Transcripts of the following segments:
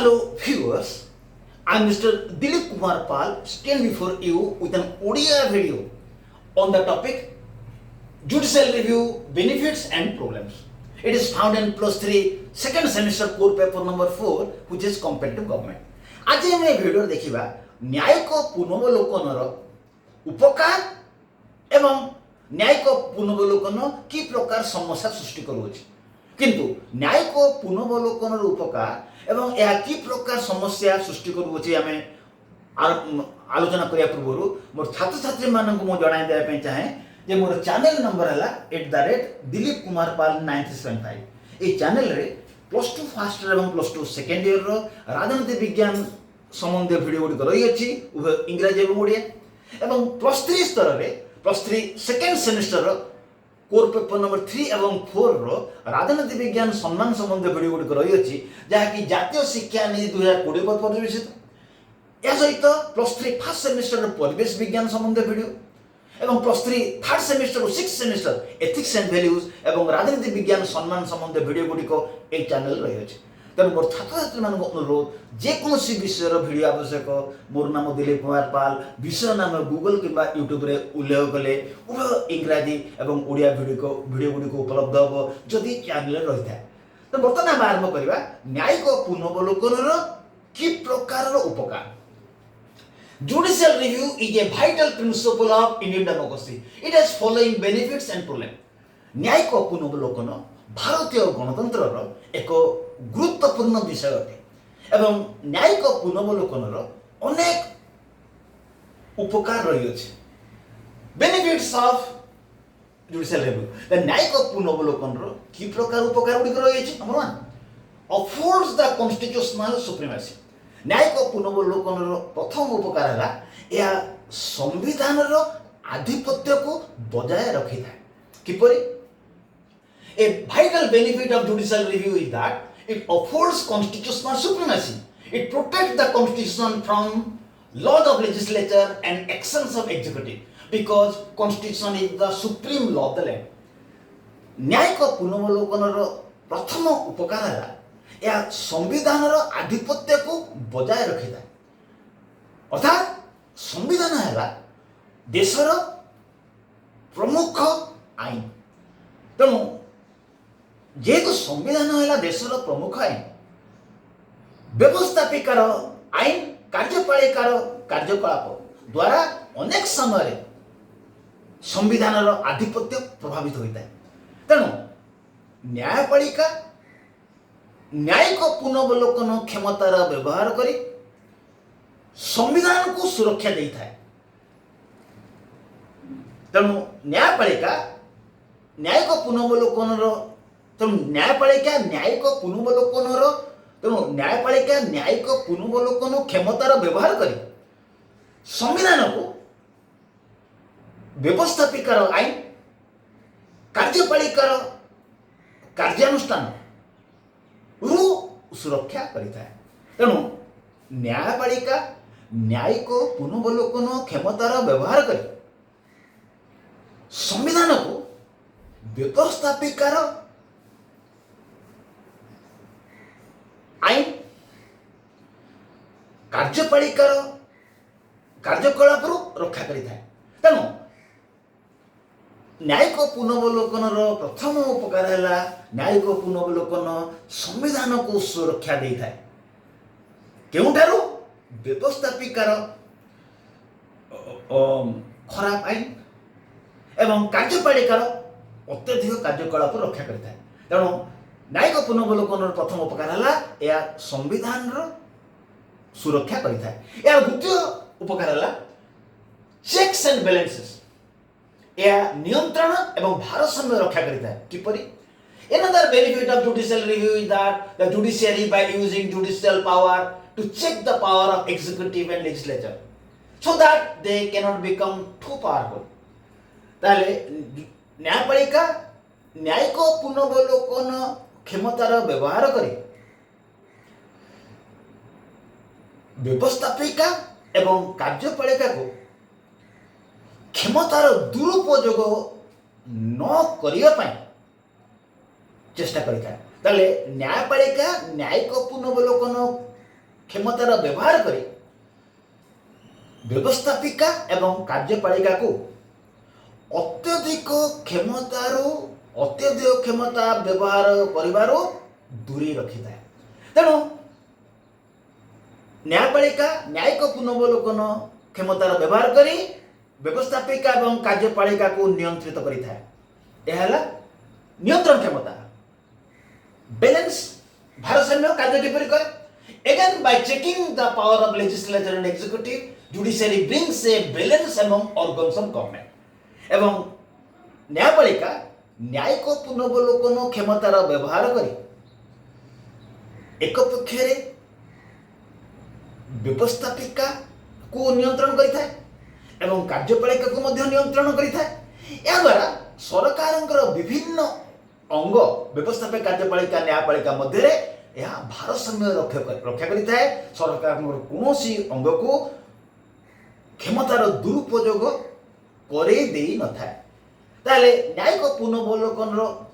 Hello viewers, I am Mr. Dilip Kumar Pal stand before you with an audio video on the topic Judicial Review Benefits and Problems. It is found in +3 second semester core paper number 4 which is comparative government. आज हम ए video देखिबा न्यायिक पुनर्वलोकनर उपकार एवं न्यायिक पुनर्वलोकन कि प्रकार समस्या सृष्टि करूछि किंतु न्यायिक पुनर्वलोकनर उपकार एवं यह कि प्रकार समस्या सृष्टि करूछि आमे आलोचना करिया पूर्व मोर छात्र छात्री मानक मो जणाई देबा पे चाहे जे मोर चैनल नंबर हला @dilip kumar pal 9375 ए चैनल रे +2 फर्स्ट एवं +2 सेकेंड ईयर रो राजनीति विज्ञान संबंधी वीडियो गुडी रही अछि उभय इंग्रजी एवं ओडिया एवं +3 स्तर रे +3 सेकेंड सेमेस्टर रो कोर पेपर नंबर 3 एवं 4 रो राजनीति विज्ञान सम्मान संबंधी वीडियो गुडी रही अछि जहा कि जातीय शिक्षा नीति 2020 पर परिवेशित या सहित +3 फर्स्ट सेमेस्टर रो परिवेश विज्ञान संबंधी वीडियो एवं +3 थर्ड सेमेस्टर और 6th semester ethics and values एवं राजनीति विज्ञान सम्मान संबंधी वीडियो गुडी को ए चैनल रही अछि तेणु मोर छात्र छात्री मान अनुरोध जेकोसी विषय वीडियो आवश्यक मोर नाम दिलीप कुमार पाल विषय नाम गूगल किंबा यूट्यूब रे उल्लेख कले उभय इंग्रजी एवं ओडिया वीडियो गुडी को उपलब्ध हो जदि चैनल रही था तो बर्तमान हम आरंभ करबा न्यायिक पुनर्वलोकनर कि प्रकार उपकार. Judicial review is a vital principle of Indian democracy. It has following benefits and problems. न्यायिक पुनर्वलोकन भारतीय गणतंत्र एक गुरुत्वपूर्ण विषय अटे एवं न्यायिक पुनर्वलोकनर अनेक उपकार रही अछि. Benefits of judicial review the न्यायिक पुनर्वलोकनर कि प्रकार उपकार गुडी रही अछि. Number 1 affords the constitutional supremacy. न्यायिक पुनर्वलोकनर प्रथम उपकार है यह संविधानर आधिपत्य को बजाय रखी था. किपरि a vital benefit of judicial review is that it affords constitutional supremacy. It protects the constitution from laws of legislature and actions of executive because constitution is the supreme law of the land. न्यायिक पुनर्वलोकनर प्रथम उपकार है यह संविधानर आधिपत्य को बजाय रखी था. अर्थात संविधान है देशर प्रमुख आईन. तेणु जेहेतु संविधान है देशर प्रमुख आईन व्यवस्थापिकार आईन कार्यपालिकार कार्यकलाप द्वारा अनेक समय संविधानर आधिपत्य प्रभावित होता है. तेणु न्यायपालिका न्यायिक पुनर्वलोकन क्षमतार व्यवहार करी संविधान को सुरक्षा देता है. तेणु न्यायपालिका न्यायिक पुनर्वलोकनर तेणु न्यायपालिका न्यायिक पुनर्वलोकन क्षमतार व्यवहार करी संविधान को व्यवस्थापिकार आईन कार्यपालिकार कार्यानुष्ठान रु सुरक्षा करिता है. तेणु न्यायपालिका न्यायिक पुनर्वलोकन क्षमतार व्यवहार करी संविधान को व्यवस्थापिकार आईन कार्यपालिकार कार्यकलाप रक्षा करिता है. तेणु न्यायिक पुनर्वलोकनर प्रथम उपकार है न्यायिक पुनर्वलोकन संविधान को सुरक्षा देता है. केउठारु व्यवस्थापिकार खराब आईन एवं कार्यपालिकार अत्यधिक कार्यकलाप रक्षा करता है. तेणु न्यायिक पुनर्वलोकन प्रथम उपकार है यह संविधान सुरक्षा करता है. यार द्वितीय उपकार है चेक्स एंड बैलेंसेस. यह नियंत्रण एवं भारसाम्य रक्षा करता है. किपरि another benefit of judicial review is that the judiciary by using judicial power to check the power of executive and legislature so that they cannot become too powerful. ताले न्यायपालिका न्यायिक पुनर्वलोकन क्षमतार व्यवहार करी व्यवस्थापिका एवं कार्यपालिका को क्षमतार दुरुपयोग न करिया पाई चेष्टा करिता. ताले न्यायपालिका न्यायिक पुनर्वलोकन क्षमतार व्यवहार करी व्यवस्थापिका एवं कार्यपालिका को अत्यधिक अत्यधिक क्षमता व्यवहार करिबारो दूरी रखी थाए। तेणु न्यायपालिका न्यायिक पुनर्वलोकन क्षमतार व्यवहार करी व्यवस्थापिका एवं कार्यपालिका को नियंत्रित करि थाए। यह है नियंत्रण क्षमता बैलेंस भारसाम्य कार्य किपरि करे। Again, by checking the power of legislature and executive, judiciary brings a balance among organs of government. एवं न्यायपालिका न्यायिक पुनर्वलोकन क्षमतार व्यवहार करी एक पक्षरे व्यवस्थापिका को नियंत्रण करिଥାଏ एवं कार्यपालिका को मध्य नियंत्रण करिଥାଏ। या द्वारा सरकारଙ୍କର विभिन्न अंग व्यवस्थापिका कार्यपालिका न्यायपालिका मध्य यह भारसाम्य रक्षा करिଥାଏ। सरकारଙ୍କର कौनसी अंग को क्षमतार दुरुपयोग करे देई न थाए। ताले न्यायिक पुनर्वलोकन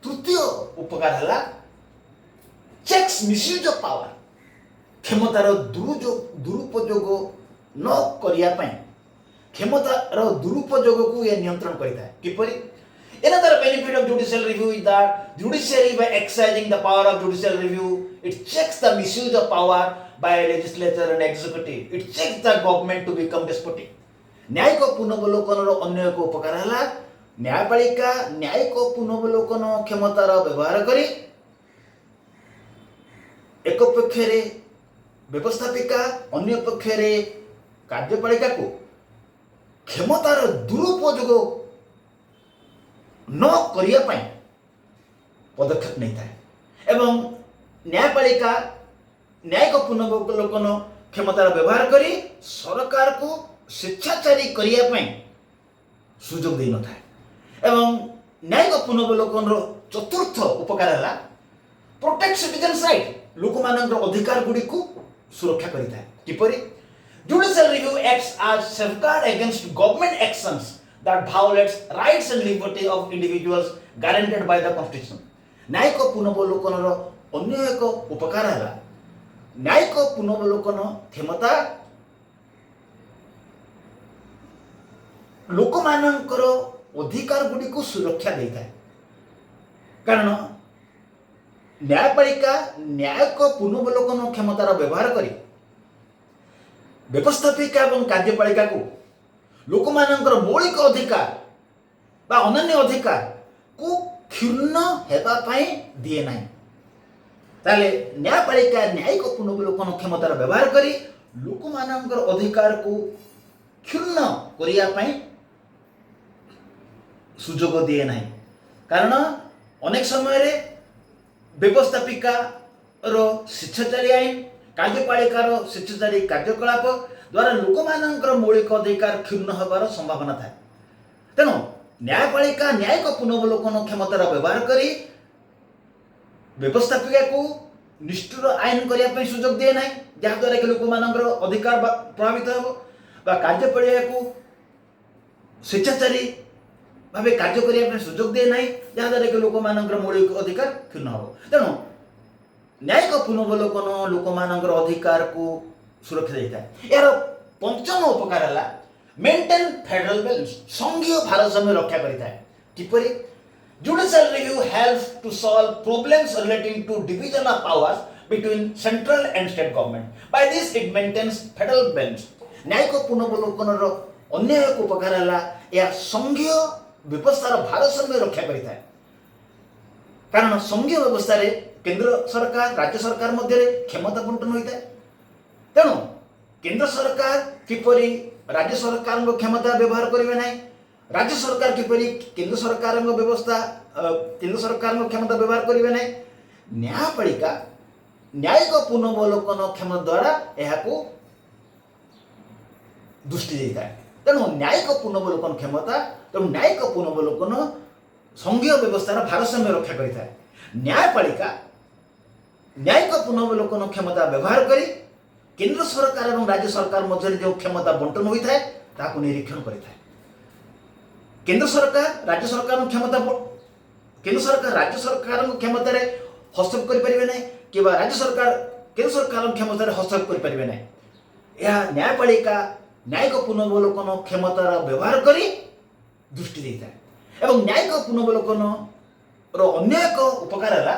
तृतीय उपकार है चेक्स मिसयूज ऑफ पावर। क्षमतार दुरुपयोग न करिया पई क्षमतार दुरुपयोग को यह नियंत्रण करिଥାଏ। किपरि another benefit of judicial review is that judiciary, by exercising the power of judicial review, it checks the misuse of power by legislature and executive. It checks the government to become despotic. न्यायिक पुनर्वलोकन अन्य एक उपकार है न्यायपालिका न्यायिक पुनर्वलोकन क्षमतार व्यवहार करी एक पक्षरे व्यवस्थापिका अन्य पक्षरे कार्यपालिका को क्षमतार दुरुपयोग न करिया पई पदक्षेप नहीं थाए। एवं न्यायपालिका न्यायिक पुनर्वलोकन क्षमतार व्यवहार करी सरकार को स्वेच्छाचारी करिया पई सुजोग दे न थाए। एवं न्यायिक पुनर्वलोकन चतुर्थ उपकार है प्रोटेक्ट सिटीजन्स राइट। लोक मानकर अधिकार गुडी को सुरक्षा करिଥାଏ। किपरि judicial review acts as safeguard against government actions that violates rights and liberty of individuals guaranteed by the constitution. न्यायिक पुनर्वलोकन अन्य एक उपकार है न्यायिक पुनर्वलोकन क्षमता लोक मानकर अधिकार गुडी को सुरक्षा देता है। कारण न्यायपालिका न्यायिक पुनर्वलोकन क्षमतार व्यवहार करी व्यवस्थापिका एवं कार्यपालिका को लोक मानकर मौलिक अधिकार बा अनन्य अधिकार को क्षुण्ण हेबा पाई दिए नहीं। ताले न्यायपालिका न्यायिक पुनर्वलोकन क्षमतार व्यवहार करी लोक मानकर अधिकार को क्षुण्ण करिया पाई सुजोग दिए नहीं। कारण अनेक समय रे व्यवस्थापिका रो शिक्षाचारी आईन कार्यपालिका रो शिक्षाचारी कार्यकलाप द्वारा लोक मानकर मौलिक अधिकार क्षुण्ण होबार संभावना था। तेणु न्यायपालिका न्यायिक पुनर्वलोकन क्षमतार व्यवहार करी व्यवस्थापिका को निष्ठुर आईन करने सुजोग दिए ना जहाद्वारा कि लोक मानकर अधिकार प्रभावित हो कार्यपालिका को स्वेच्छाचारी भाव कार्य करने सुजोग दिए ना जहाद्वारा कि लोक मानकर मौलिक अधिकार क्षुण्ण हो। तेणु न्यायिक पुनर्वलोकन लोक मानकर अधिकार को सुरक्षा देता है। यार पंचम उपकार है मेंटेन फेडरल बैलेंस संघीय भारसाम्य रक्षा करता है। किपरि judicial review helps to solve problems relating to division of powers between central and state government. By this it maintains federal balance. न्यायिक पुनर्वलोकन अन्य एक उपकार है यह संघीय व्यवस्थार भारसाम्य रक्षा करता है। कारण संघीय व्यवस्था रे केंद्र सरकार राज्य सरकार मध्य क्षमता बंटन होता है। तेणु केंद्र सरकार किपरि राज्य सरकार क्षमता व्यवहार करेंगे ना राज्य सरकार किपरि केंद्र सरकार व्यवस्था केंद्र सरकार क्षमता व्यवहार करेंगे ना न्यायपालिका न्यायिक पुनर्वलोकन क्षमता द्वारा यह दृष्टि देता है। तेणु न्यायिक पुनर्वलोकन क्षमता तेणु न्यायिक पुनर्वलोकन संघीय व्यवस्थार भारसाम्य रक्षा करता है। न्यायपालिका न्यायिक पुनर्वलोकन क्षमता व्यवहार करी केंद्र सरकार और राज्य सरकार मध्य जो क्षमता बंटन होता है निरीक्षण करें। केंद्र सरकार राज्य सरकार क्षमता केंद्र सरकार राज्य सरकार क्षमता हस्तक्षेप करें ना कि राज्य सरकार केन्द्र सरकार क्षमतार हस्तक्षेप करें ना। यह न्यायपालिका न्यायिक पुनर्वलोकन क्षमतार व्यवहार करी दृष्टि देता है। एवं न्यायिक पुनर्वलोकन अन्य एक उपकार है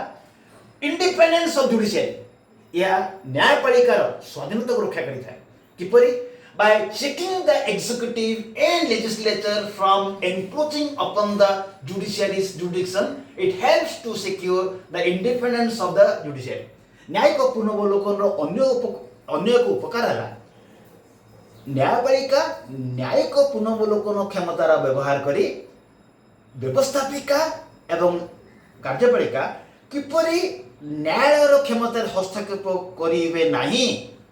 इंडिपेंडेंस ऑफ जुडिशियरी। यह न्यायपालिकार स्वाधीनता को रक्षा करता है किपरि by checking the executive and legislature from encroaching upon the judiciary's jurisdiction. It helps to secure the independence of the judiciary. न्यायिक पुनर्वलोकन अन्य एक उपकार है न्यायपालिका न्यायिक पुनर्वलोकन क्षमतार व्यवहार करी व्यवस्थापिका एवं कार्यपालिका किपरि न्यायालयर क्षमतार हस्तक्षेप करिवे नाही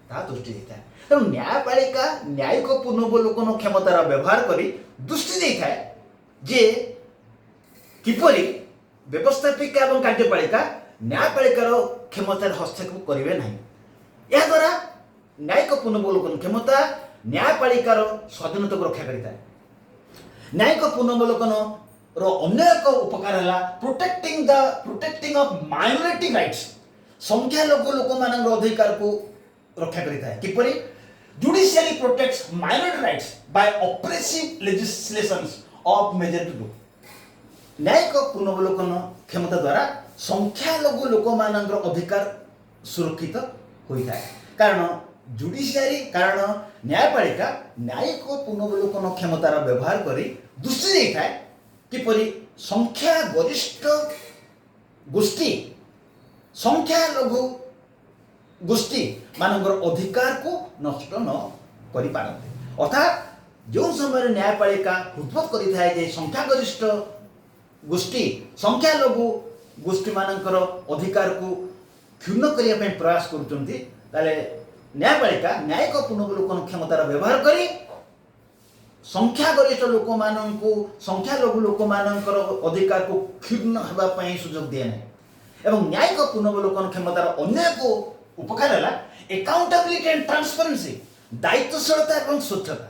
ता दृष्टि देता है। तेणु न्यायपालिका न्यायिक पुनर्वलोकन क्षमतार व्यवहार करी दृष्टि देता है जे किपरि व्यवस्थापिका एवं कार्यपालिका न्यायपालिकार क्षमतार हस्तक्षेप करिवे नाही। या द्वारा न्यायिक पुनर्वलोकन क्षमता न्यायपालिकार स्वाधीनता को रक्षा करता है। न्यायिक पुनर्वलोकन अन्य एक उपकार है प्रोटेक्टिंग ऑफ माइनॉरिटी राइट्स। संख्यालघु लोक मान अधिकार को रक्षा करता है किपरि judiciary protects minority rights by oppressive legislations of majority group. न्यायिक पुनर्वलोकन क्षमता द्वारा संख्यालघु लोक मान अधिकार सुरक्षित होता है। कारण न्यायपालिका न्यायिक पुनर्वलोकन क्षमतार व्यवहार करी दृष्टि देता है किपरि संख्या गरिष्ठ गोष्ठी संख्यालघु गोष्ठी मानकर अधिकार को नष्ट न करि पारते। अर्थात जो समय न्यायपालिका हृदबोध करिथाय जे संख्यागरिष्ठ गोष्ठी संख्यालघु गोष्ठी मानकर अधिकार को क्षुण्ण करने ପାଇଁ प्रयास करुचंती ताले न्यायपालिका न्यायिक पुनर्वलोकन क्षमतार व्यवहार करी संख्यागरिष्ठ लोक माननकु संख्यालघु लोक मानकर अधिकार को क्षुण्ण हेबा ପାଇଁ सुযোগ दिए नहीं। एवं न्यायिक पुनर्वलोकन क्षमतार अन्य एक उपकार है एकाउंटेबिलिटी एंड ट्रांसपेरेंसी दायित्वशीलता एवं स्वच्छता।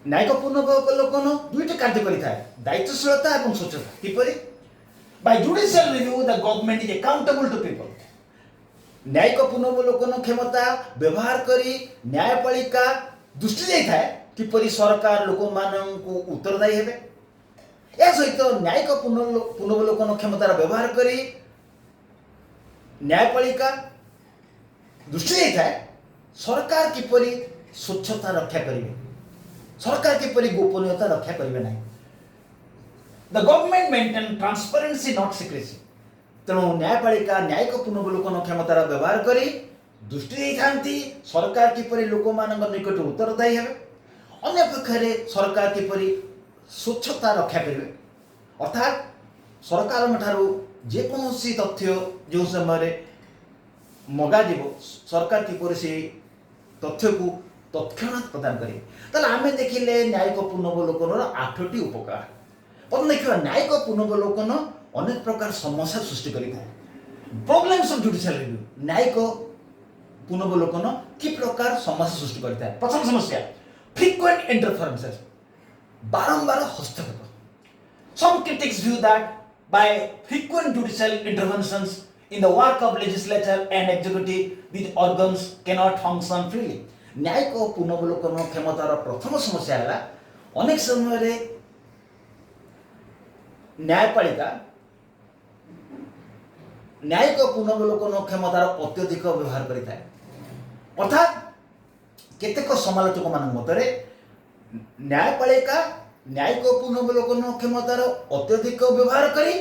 न्यायिक पुनर्वलोकन दुईटी कार्य करिथाय दायित्वशीलता एवं स्वच्छता किपरि by judicial review the government is accountable to people. न्यायिक पुनर्वलोकन क्षमता व्यवहार करी न्यायपालिका दृष्टि देता है किपरि सरकार लोक माननकु उत्तरदायी हेबे। या सहित न्यायिक पुनर्वलोकन क्षमतार व्यवहार करी न्यायपालिका दृष्टि देता है सरकार किपरि स्वच्छता रक्षा करिवे सरकार किपरि गोपनीयता रक्षा करिवे नाही। The government maintain transparency not secrecy. तेणु न्यायपालिका न्यायिक पुनर्वलोकन क्षमतार व्यवहार करी दृष्टि देइथांती सरकार किपरि लोक मानक निकट उत्तरदायी हेबे। अन्य पक्षरे सरकार किपरि स्वच्छता रक्षा करिवे अर्थात सरकार ठारू जेकोसी तथ्य जो समय मगा सरकार किपरि से तथ्य को तत्क्षणात् प्रदान करें। ताले आमे देखिले न्यायिक पुनर्वलोकन 8टी उपकार। प्रथम देखिए न्यायिक पुनर्वलोकन अनेक प्रकार समस्या सृष्टि करिଥାଏ। प्रॉब्लम्स ऑफ जुडिशियल रिव्यू न्यायिक पुनर्वलोकन कि प्रकार समस्या सृष्टि करिଥାଏ। प्रथम समस्या फ्रीक्वेंट इंटरफेरेंसेस बारंबार हस्तक्षेप। Some critics view that by frequent judicial interventions in the work of legislature and executive, these organs cannot function freely. न्यायिक पुनर्वलोकन क्षमतार प्रथम समस्या है अनेक समय न्यायपालिका न्यायिक पुनर्वलोकन क्षमतार अत्यधिक व्यवहार करिଥାଏ। अर्थात केतेक समालोचक मान मतरे न्यायपालिका न्यायिक पुनर्वलोकन क्षमतार अत्यधिक व्यवहार करी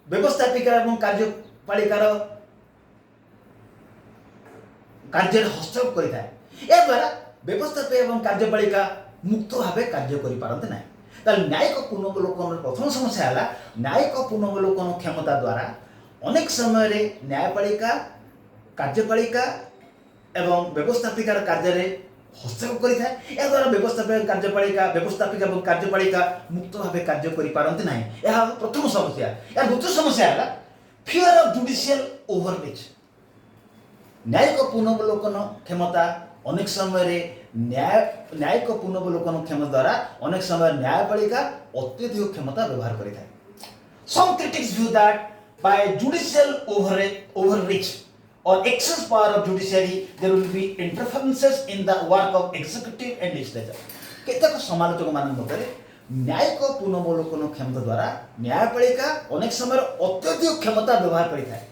व्यवस्थापिका एवं कार्यपालिकार कार्य हस्तक्षेप करिଥାଏ। या द्वारा व्यवस्थापिका एवं कार्यपालिका मुक्त भाव कार्य करि पारंते नाही। ताले न्यायिक पुनर्वलोकन प्रथम समस्या है न्यायिक पुनर्वलोकन क्षमता द्वारा अनेक समय न्यायपालिका कार्यपालिका एवं व्यवस्थापिकार कार्य हस्तक्षेप करिଥାଏ। या द्वारा व्यवस्थापिका एवं कार्यपालिका मुक्त भाव कार्य करि पारंते नाही। यह प्रथम समस्या। या द्वितीय समस्या है फियर ऑफ जुडिशियल ओवररीच। न्यायिक पुनर्वलोकन क्षमता अनेक समय न्यायिक पुनर्वलोकन क्षमता द्वारा अनेक समय न्यायपालिका अत्यधिक क्षमता व्यवहार करिଥାଏ। Some critics view that by judicial overreach or excess power of judiciary, there will be interferences in the work of executive and legislature. केतक समालोचक मान मତରେ न्यायिक पुनर्वलोकन क्षमता द्वारा न्यायपालिका अनेक समय अत्यधिक क्षमता व्यवहार करिଥାଏ।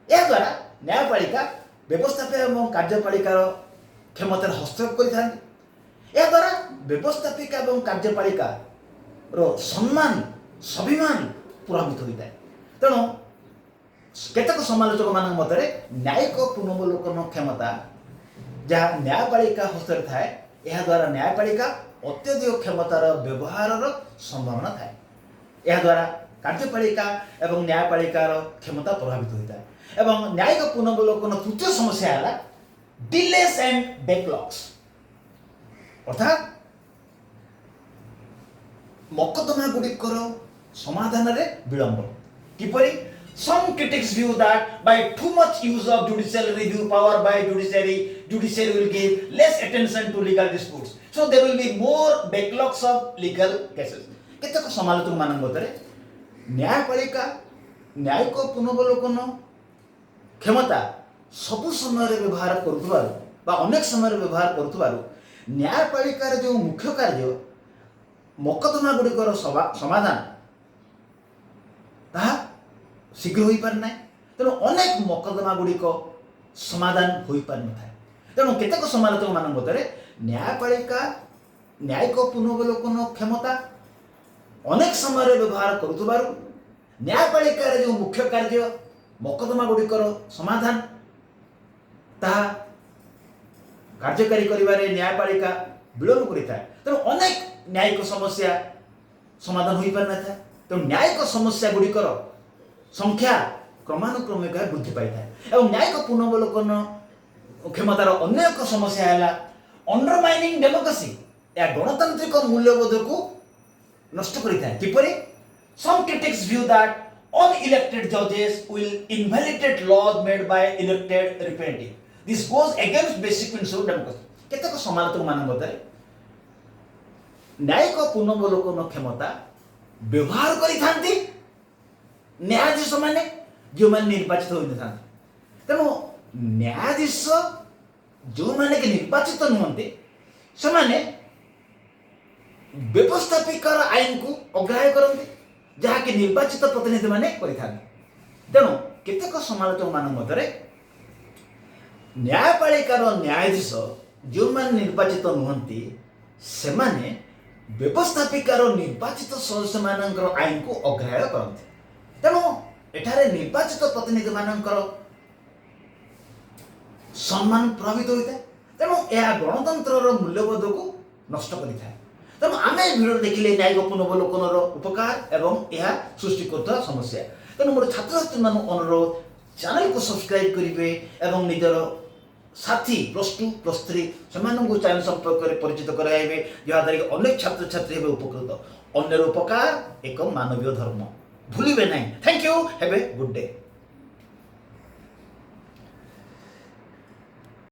या द्वारा न्यायपालिका व्यवस्थापक एवं कार्यपालिकार क्षमतार हस्तक्षेप करिଥାନ୍ତି। या द्वारा व्यवस्थापिका एवं कार्यपालिका रो सम्मान स्वाभिमान प्रभावित होता है। तेणु केतक समालोचक मान मतरे न्यायिक पुनर्वलोकन क्षमता जहाँ न्यायपालिका हस्ତରେ थाए यह द्वारा न्यायपालिका अत्यधिक क्षमतार व्यवहार संभावना थाए। यह द्वारा कार्यपालिका एवं न्यायपालिकार क्षमता प्रभावित होता है। एवं न्यायिक पुनर्वलोकन तृतीय समस्या है डिलेस एंड बैकलॉग्स, अर्थात मकदमा गुड़िकर समाधान रे विलंब। किपरि some critics view that by too much use of judicial review power by judiciary will give less attention to legal disputes, so there will be more backlogs of legal cases। केतक समालोचक मान मतरे न्यायपालिका न्यायिक पुनर्वलोकन क्षमता सब समय रे व्यवहार करुथबार बा अनेक समय रे व्यवहार करुथबार न्यायपालिकार जो मुख्य कार्य मकदमा गुड़िकर समाधान ताहा शीघ्र हो पार ना। तेणु अनेक मकदमा गुड़िक समाधान हो पार न था। तेणु केतक समालोचक मान मतरे न्यायपालिका न्यायिक पुनर्वलोकन क्षमता अनेक समय व्यवहार करुथबार न्यायपालिकार जो मुख्य कार्य मकदमा गुड़िकर समाधान ताहा कार्यकारी करिबारे न्यायपालिका विलंब करिଥାଏ। तेणु अनेक न्यायिक समस्या समाधान हो पार न था। तेणु न्यायिक समस्या गुड़िकर संख्या क्रमानुक्रमिक वृद्धि पाई था। एवं न्यायिक पुनर्वलोकन क्षमतार अनेक समस्या है अंडरमाइनिंग डेमोक्रेसी, या गणतांत्रिक मूल्यबोध को नष्ट करिଥାଏ। किपरि some critics view that unelected judges will invalidate laws made by elected representative, this goes against basic principle of democracy। केतक समालोचक मान मतरे न्यायिक पुनर्वलोकन क्षमता व्यवहार करिथांती न्यायाधीश माने जो माने निर्वाचित होई न थांती। तेणु न्यायाधीश जो माने के निर्वाचित नुहंती से माने व्यवस्थापिकार आईन को अग्राह्य करंती जहाँ कि निर्वाचित प्रतिनिधि माने करिथांती। तेणु केतक समालोचक मान मतरे न्यायपालिकार न्यायाधीश जो माने निर्वाचित नुहंती से माने व्यवस्थापिकार निर्वाचित सदस्य मानकर आईन को अग्राह्य करंती। तेणु एठारे निर्वाचित प्रतिनिधि मानकर सम्मान प्रभावित होता है। तेणु यह गणतंत्र मूल्यबोध को नष्ट करिଥାଏ। तेणु आम भिडियो देखिले न्यायिक पुनर्वलोकन उपकार एवं यह सृष्टि करता समस्या। तेणु मोर छात्र छात्री मान अनुरोध चैनल को सब्सक्राइब करेंगे एवं निजर साथी +2 +3 से चैनल संपर्क में परिचित कराइबे, जहाँद्वारा अनेक छात्र छात्री उपकृत। अन्यर उपकार एक मानवीय धर्म, भूलिबे नहीं। Thank you, have a good day.